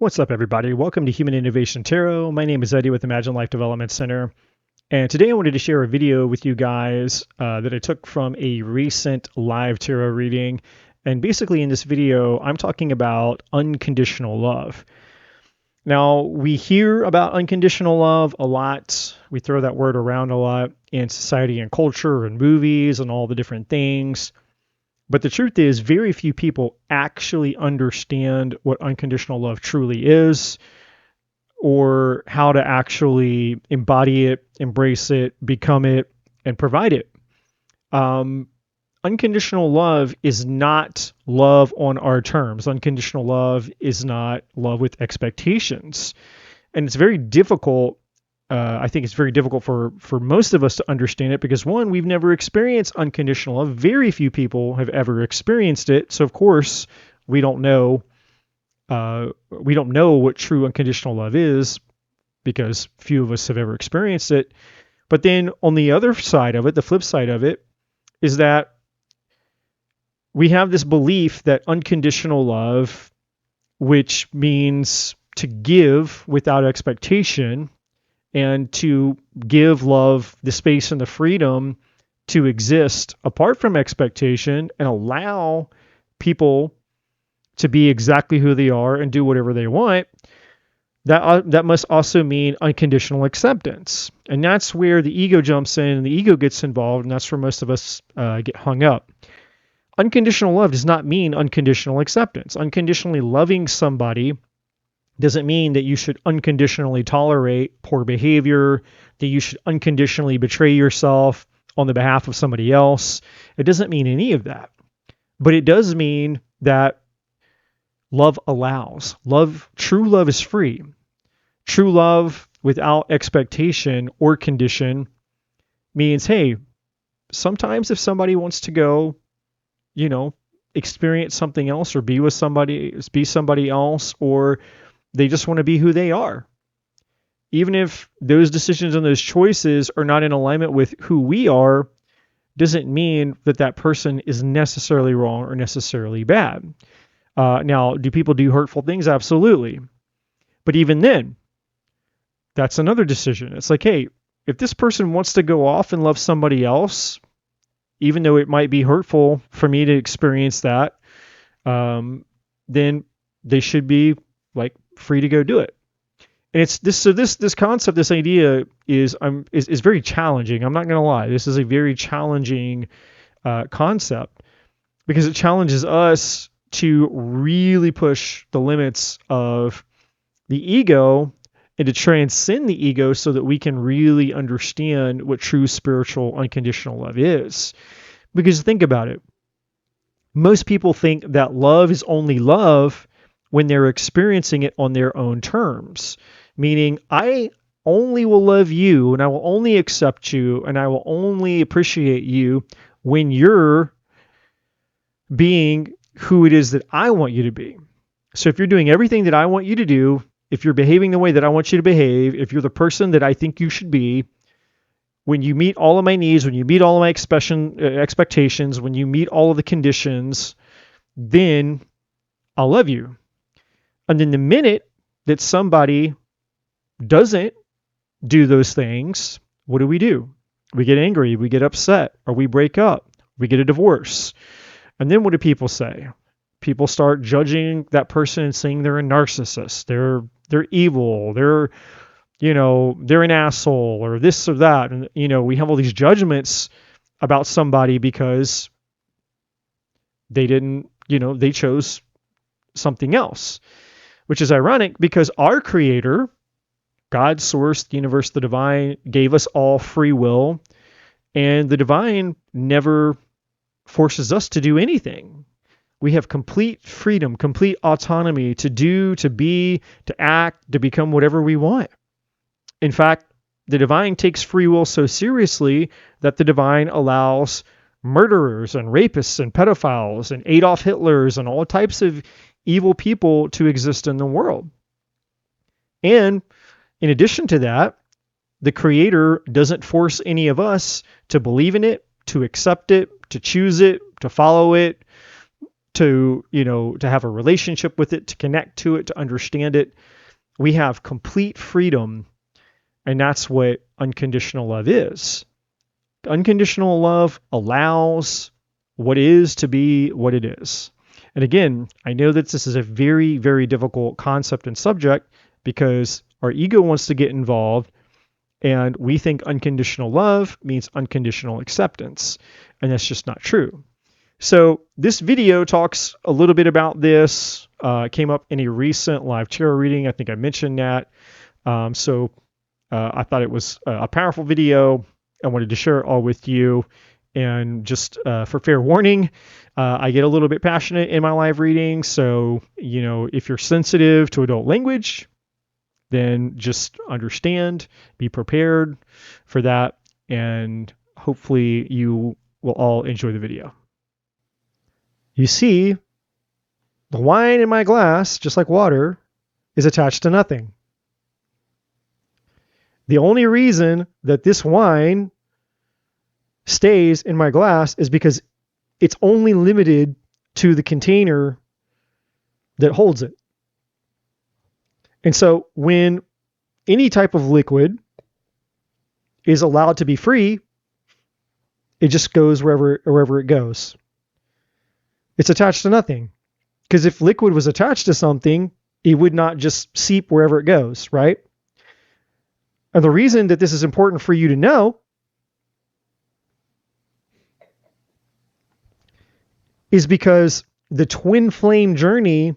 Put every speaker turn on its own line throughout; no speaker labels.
What's up, everybody? Welcome to Human Innovation Tarot. My name is Eddie with Imagine Life Development Center. And today I wanted to share a video with you guys that I took from a recent live tarot reading. And basically in this video, I'm talking about unconditional love. Now, we hear about unconditional love a lot. We throw that word around a lot in society and culture and movies and all the different things. But the truth is, very few people actually understand what unconditional love truly is, or how to actually embody it, embrace it, become it, and provide it. Unconditional love is not love on our terms. Unconditional love is not love with expectations. And it's very difficult. I think it's very difficult for most of us to understand it because, one, we've never experienced unconditional love. Very few people have ever experienced it. So, of course, we don't know what true unconditional love is because few of us have ever experienced it. But then on the other side of it, the flip side of it, is that we have this belief that unconditional love, which means to give without expectation, and to give love the space and the freedom to exist apart from expectation and allow people to be exactly who they are and do whatever they want, that must also mean unconditional acceptance. And that's where the ego jumps in and the ego gets involved, and that's where most of us get hung up. Unconditional love does not mean unconditional acceptance. Unconditionally loving somebody doesn't mean that you should unconditionally tolerate poor behavior, that you should unconditionally betray yourself on the behalf of somebody else. It doesn't mean any of that. But it does mean that love allows. True love is free. True love without expectation or condition means, hey, sometimes if somebody wants to go, experience something else or be somebody else, or they just want to be who they are. Even if those decisions and those choices are not in alignment with who we are, doesn't mean that person is necessarily wrong or necessarily bad. Now, do people do hurtful things? Absolutely. But even then, that's another decision. It's like, hey, if this person wants to go off and love somebody else, even though it might be hurtful for me to experience that, then they should be free to go do it. And it's this. So this concept, this idea is very challenging. I'm not going to lie. This is a very challenging concept because it challenges us to really push the limits of the ego and to transcend the ego so that we can really understand what true spiritual unconditional love is. Because think about it. Most people think that love is only love when they're experiencing it on their own terms. Meaning, I only will love you and I will only accept you and I will only appreciate you when you're being who it is that I want you to be. So if you're doing everything that I want you to do, if you're behaving the way that I want you to behave, if you're the person that I think you should be, when you meet all of my needs, when you meet all of my expectations, when you meet all of the conditions, then I'll love you. And then the minute that somebody doesn't do those things, what do? We get angry, we get upset, or we break up, we get a divorce. And then what do people say? People start judging that person and saying they're a narcissist, they're evil, they're an asshole, or this or that. And, we have all these judgments about somebody because they didn't, they chose something else. Which is ironic because our Creator, God, Source, the universe, the divine, gave us all free will, and the divine never forces us to do anything. We have complete freedom, complete autonomy to do, to be, to act, to become whatever we want. In fact, the divine takes free will so seriously that the divine allows murderers and rapists and pedophiles and Adolf Hitlers and all types of evil people to exist in the world. And in addition to that, the Creator doesn't force any of us to believe in it, to accept it, to choose it, to follow it, to, to have a relationship with it, to connect to it, to understand it. We have complete freedom, and that's what unconditional love is. Unconditional love allows what is to be what it is. And again, I know that this is a very, very difficult concept and subject because our ego wants to get involved, and we think unconditional love means unconditional acceptance, and that's just not true. So this video talks a little bit about this. Came up in a recent live tarot reading. I think I mentioned that. So I thought it was a powerful video. I wanted to share it all with you. And just for fair warning, I get a little bit passionate in my live reading. So, if you're sensitive to adult language, then just understand, be prepared for that. And hopefully you will all enjoy the video. You see, the wine in my glass, just like water, is attached to nothing. The only reason that this wine stays in my glass is because it's only limited to the container that holds it. And so when any type of liquid is allowed to be free, it just goes wherever it goes. It's attached to nothing. Because if liquid was attached to something, it would not just seep wherever it goes, right? And the reason that this is important for you to know is because the twin flame journey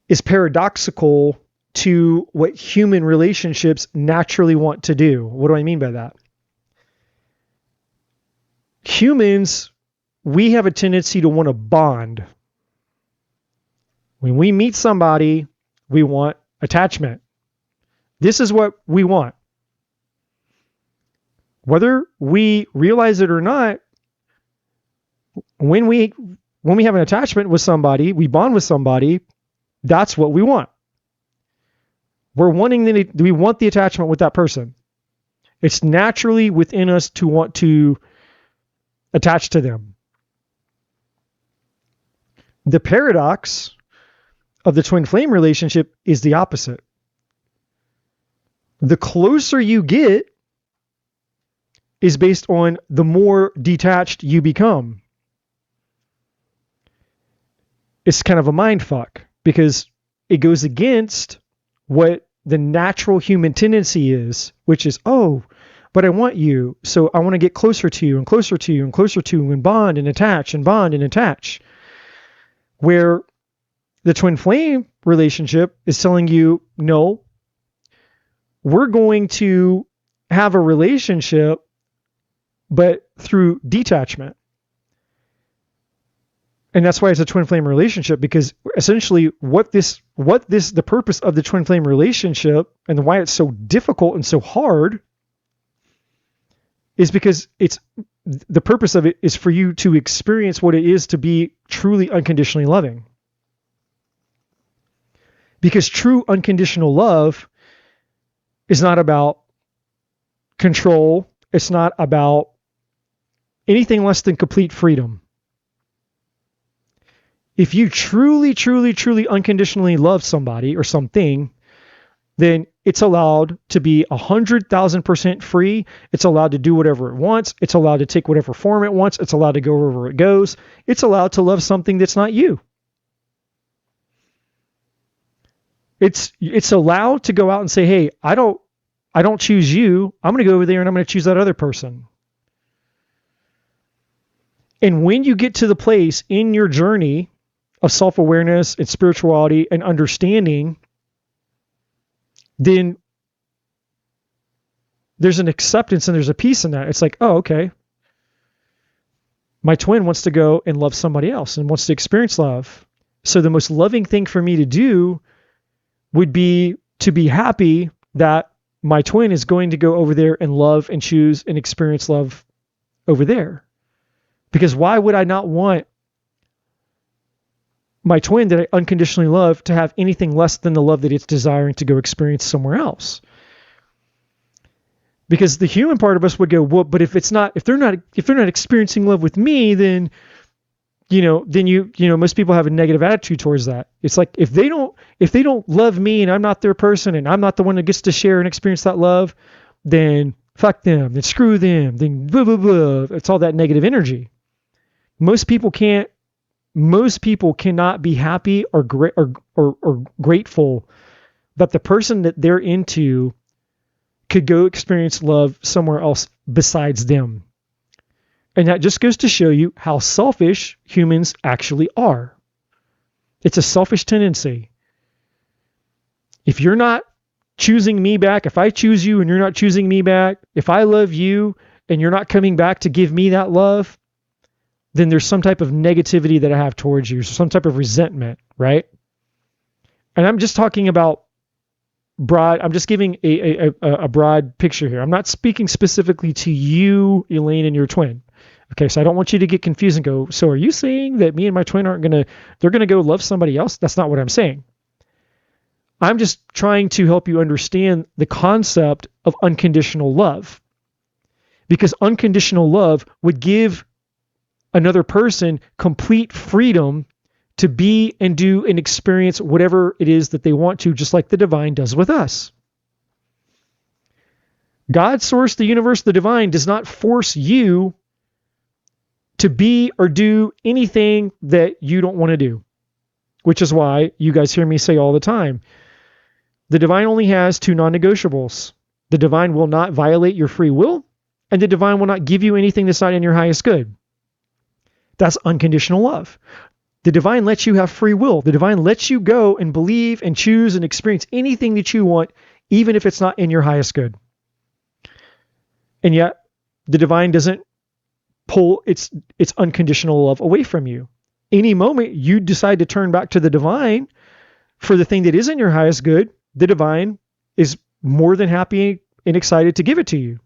is paradoxical to what human relationships naturally want to do. What do I mean by that? Humans, we have a tendency to want to bond. When we meet somebody, we want attachment. This is what we want. Whether we realize it or not, when we have an attachment with somebody, we bond with somebody, that's what we want. We want the attachment with that person. It's naturally within us to want to attach to them. The paradox of the twin flame relationship is the opposite. The closer you get is based on the more detached you become. It's kind of a mind fuck because it goes against what the natural human tendency is, which is, oh, but I want you, so I want to get closer to you and closer to you and closer to you and bond and attach and bond and attach. Where the twin flame relationship is telling you, no, we're going to have a relationship, but through detachment. And that's why it's a twin flame relationship, because essentially the purpose of the twin flame relationship and why it's so difficult and so hard is because the purpose of it is for you to experience what it is to be truly unconditionally loving. Because true unconditional love is not about control. It's not about anything less than complete freedom. If you truly, truly, truly unconditionally love somebody or something, then it's allowed to be 100,000% free. It's allowed to do whatever it wants. It's allowed to take whatever form it wants. It's allowed to go wherever it goes. It's allowed to love something that's not you. It's allowed to go out and say, hey, I don't choose you. I'm going to go over there and I'm going to choose that other person. And when you get to the place in your journey of self-awareness and spirituality and understanding, then there's an acceptance and there's a peace in that. It's like, oh, okay. My twin wants to go and love somebody else and wants to experience love. So the most loving thing for me to do would be to be happy that my twin is going to go over there and love and choose and experience love over there. Because why would I not want my twin that I unconditionally love to have anything less than the love that it's desiring to go experience somewhere else? Because the human part of us would go, well, but if they're not experiencing love with me, then then most people have a negative attitude towards that. It's like if they don't love me and I'm not their person and I'm not the one that gets to share and experience that love, then fuck them, then screw them, then blah blah blah. It's all that negative energy. Most people cannot be happy or grateful that the person that they're into could go experience love somewhere else besides them. And that just goes to show you how selfish humans actually are. It's a selfish tendency. If you're not choosing me back, if I choose you and you're not choosing me back, if I love you and you're not coming back to give me that love, then there's some type of negativity that I have towards you, some type of resentment, right? And I'm just talking about I'm just giving a broad picture here. I'm not speaking specifically to you, Elaine, and your twin. Okay, so I don't want you to get confused and go, so are you saying that me and my twin they're going to go love somebody else? That's not what I'm saying. I'm just trying to help you understand the concept of unconditional love. Because unconditional love would give another person complete freedom to be and do and experience whatever it is that they want to, just like the divine does with us. God, source, the universe, the divine does not force you to be or do anything that you don't want to do, which is why you guys hear me say all the time, the divine only has two non-negotiables. The divine will not violate your free will, and the divine will not give you anything that's not in your highest good. That's unconditional love. The divine lets you have free will. The divine lets you go and believe and choose and experience anything that you want, even if it's not in your highest good. And yet, the divine doesn't pull its unconditional love away from you. Any moment you decide to turn back to the divine for the thing that is in your highest good, the divine is more than happy and excited to give it to you.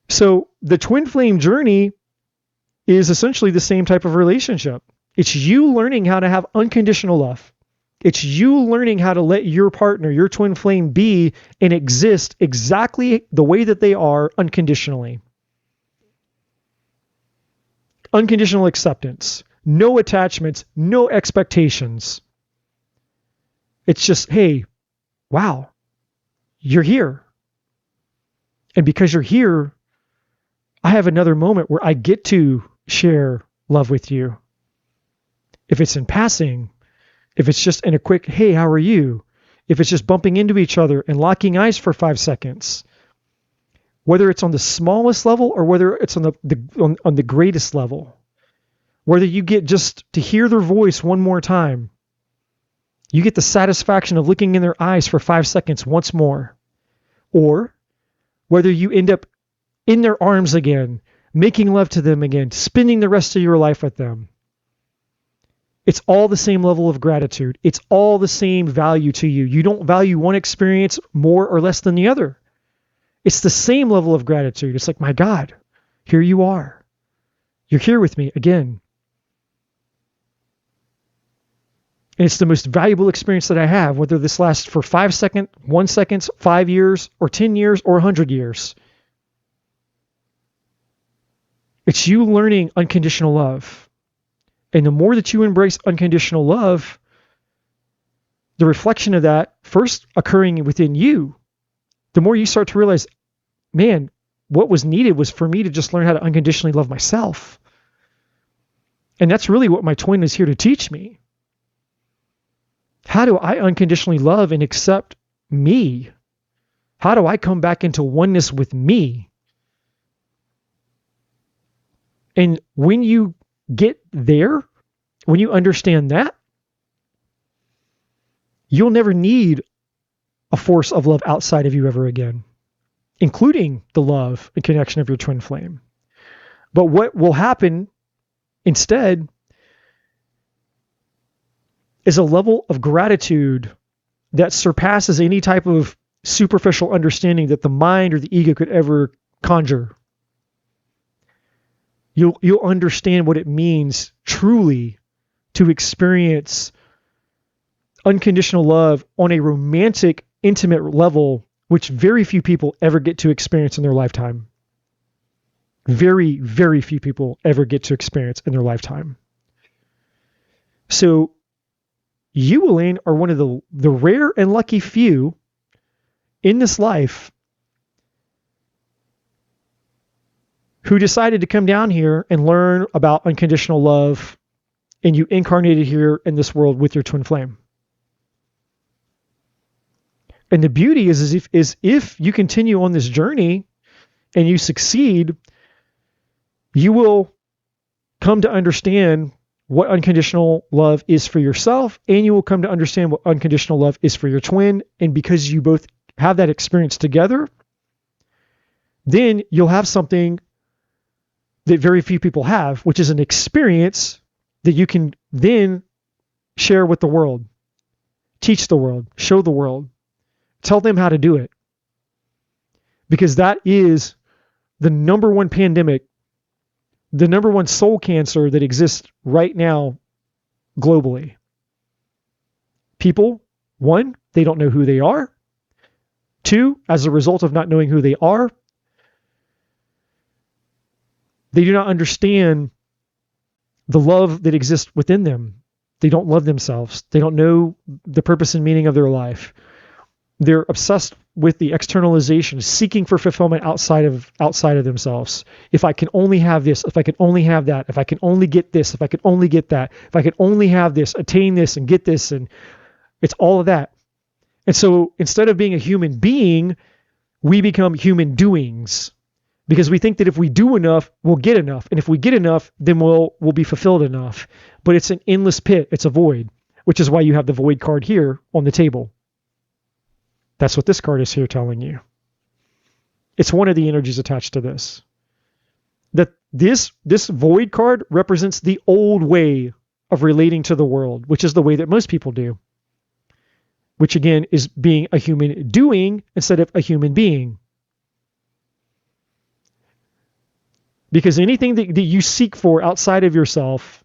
So the twin flame journey is essentially the same type of relationship. It's you learning how to have unconditional love. It's you learning how to let your partner, your twin flame, be and exist exactly the way that they are unconditionally. Unconditional acceptance. No attachments, no expectations. It's just, hey, wow, you're here. And because you're here, I have another moment where I get to share love with you. If it's in passing, if it's just in a quick, hey, how are you? If it's just bumping into each other and locking eyes for 5 seconds, whether it's on the smallest level or whether it's on the greatest level, whether you get just to hear their voice one more time, you get the satisfaction of looking in their eyes for 5 seconds once more, or whether you end up in their arms again, making love to them again, spending the rest of your life with them. It's all the same level of gratitude. It's all the same value to you. You don't value one experience more or less than the other. It's the same level of gratitude. It's like, my God, here you are. You're here with me again. And it's the most valuable experience that I have, whether this lasts for 5 seconds, 1 second, 5 years, or 10 years, or 100 years. It's you learning unconditional love. And the more that you embrace unconditional love, the reflection of that first occurring within you, the more you start to realize, man, what was needed was for me to just learn how to unconditionally love myself. And that's really what my twin is here to teach me. How do I unconditionally love and accept me? How do I come back into oneness with me? And when you get there, when you understand that, you'll never need a force of love outside of you ever again, including the love and connection of your twin flame. But what will happen instead is a level of gratitude that surpasses any type of superficial understanding that the mind or the ego could ever conjure. You'll understand what it means truly to experience unconditional love on a romantic, intimate level, which very few people ever get to experience in their lifetime. very, very few people ever get to experience in their lifetime. So you, Elaine, are one of the rare and lucky few in this life who decided to come down here and learn about unconditional love, and you incarnated here in this world with your twin flame. And the beauty is if you continue on this journey and you succeed, you will come to understand what unconditional love is for yourself, and you will come to understand what unconditional love is for your twin. And because you both have that experience together, then you'll have something that very few people have, which is an experience that you can then share with the world, teach the world, show the world, tell them how to do it. Because that is the number one pandemic, the number one soul cancer that exists right now globally. People, one, they don't know who they are. Two, as a result of not knowing who they are, they do not understand the love that exists within them. They don't love themselves. They don't know the purpose and meaning of their life. They're obsessed with the externalization, seeking for fulfillment outside of themselves. If I can only have this, if I can only have that, if I can only get this, if I can only get that, if I can only have this, attain this and get this, and it's all of that. And so instead of being a human being, we become human doings, because we think that if we do enough, we'll get enough. And if we get enough, then we'll be fulfilled enough. But it's an endless pit. It's a void, which is why you have the void card here on the table. That's what this card is here telling you. It's one of the energies attached to this. That this void card represents the old way of relating to the world, which is the way that most people do. Which again is being a human doing instead of a human being. Because anything that you seek for outside of yourself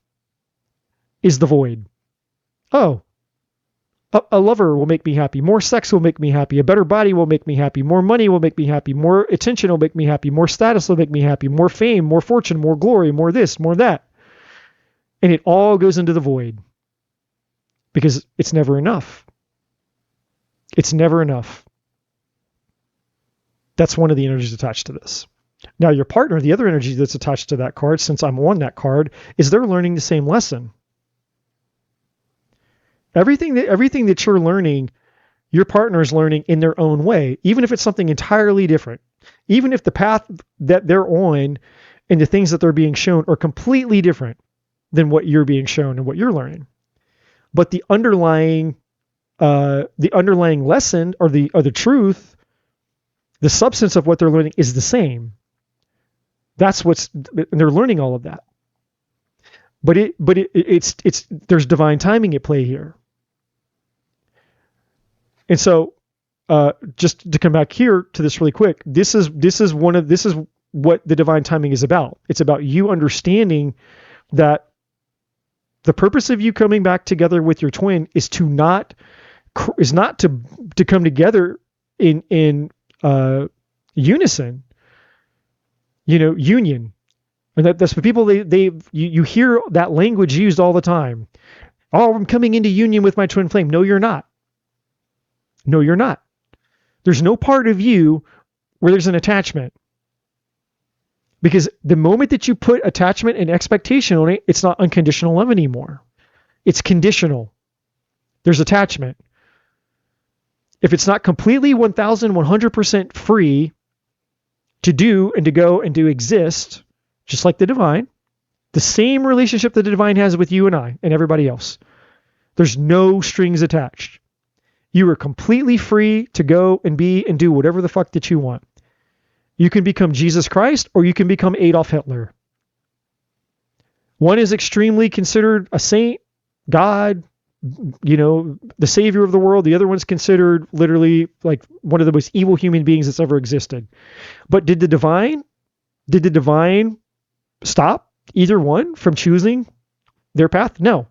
is the void. Oh, a lover will make me happy. More sex will make me happy. A better body will make me happy. More money will make me happy. More attention will make me happy. More status will make me happy. More fame, more fortune, more glory, more this, more that. And it all goes into the void. Because it's never enough. It's never enough. That's one of the energies attached to this. Now, your partner, the other energy that's attached to that card, since I'm on that card, is they're learning the same lesson. Everything that you're learning, your partner is learning in their own way, even if it's something entirely different. Even if the path that they're on and the things that they're being shown are completely different than what you're being shown and what you're learning. But the underlying lesson or the truth, the substance of what they're learning is the same. They're learning all of that. But it's there's divine timing at play here. And so, just to come back here to this really quick, this is what the divine timing is about. It's about you understanding that the purpose of you coming back together with your twin is not to come together in unison. Union. And that's for people, you hear that language used all the time. Oh, I'm coming into union with my twin flame. No, you're not. No, you're not. There's no part of you where there's an attachment. Because the moment that you put attachment and expectation on it, it's not unconditional love anymore. It's conditional. There's attachment. If it's not completely 1,100% free to do and to go and to exist, just like the divine, the same relationship that the divine has with you and I and everybody else. There's no strings attached. You are completely free to go and be and do whatever the fuck that you want. You can become Jesus Christ or you can become Adolf Hitler. One is extremely considered a saint, God, the savior of the world. The other one's considered literally like one of the most evil human beings that's ever existed. But did the divine stop either one from choosing their path? No.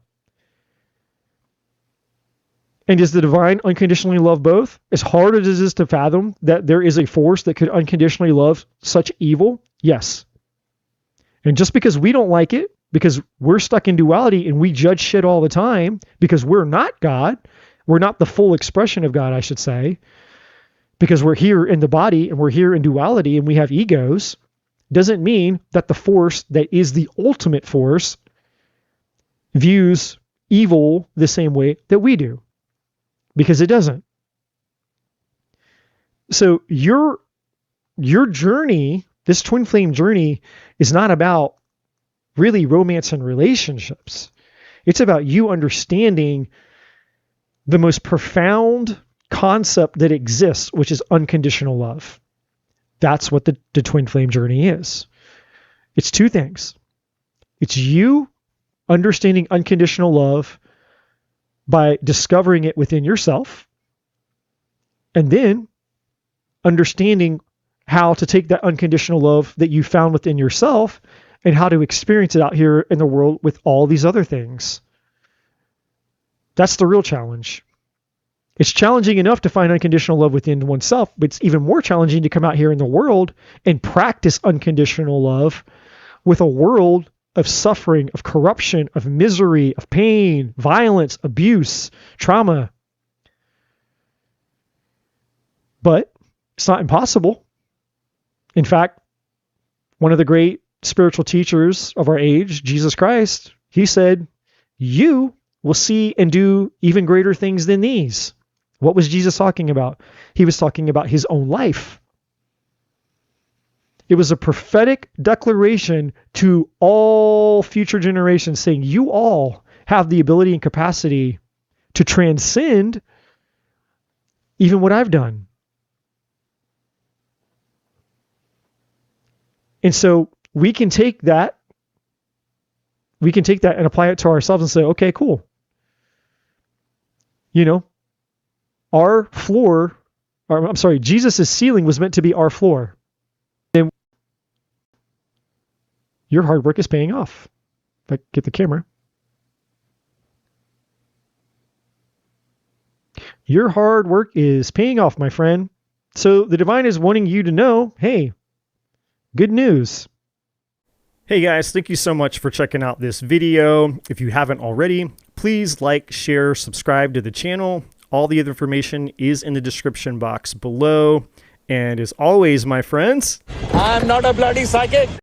And does the divine unconditionally love both? As hard as it is to fathom that there is a force that could unconditionally love such evil, yes. And just because we don't like it, because we're stuck in duality and we judge shit all the time, because we're not God, we're not the full expression of God, I should say, because we're here in the body and we're here in duality and we have egos, doesn't mean that the force that is the ultimate force views evil the same way that we do, because it doesn't. So your journey, this twin flame journey, is not about really romance and relationships. It's about you understanding the most profound concept that exists, which is unconditional love. That's what the twin flame journey is. It's two things. It's you understanding unconditional love by discovering it within yourself, and then understanding how to take that unconditional love that you found within yourself and how to experience it out here in the world with all these other things. That's the real challenge. It's challenging enough to find unconditional love within oneself, but it's even more challenging to come out here in the world and practice unconditional love with a world of suffering, of corruption, of misery, of pain, violence, abuse, trauma. But it's not impossible. In fact, one of the great spiritual teachers of our age, Jesus Christ, he said, you will see and do even greater things than these. What was Jesus talking about? He was talking about his own life. It was a prophetic declaration to all future generations saying, you all have the ability and capacity to transcend even what I've done. And so we can take that and apply it to ourselves and say, okay, cool. You know, Jesus' ceiling was meant to be our floor. And your hard work is paying off. If I get the camera. Your hard work is paying off, my friend. So the divine is wanting you to know, hey, good news. Hey guys, thank you so much for checking out this video. If you haven't already, please like, share, subscribe to the channel. All the other information is in the description box below. And as always, my friends,
I'm not a bloody psychic.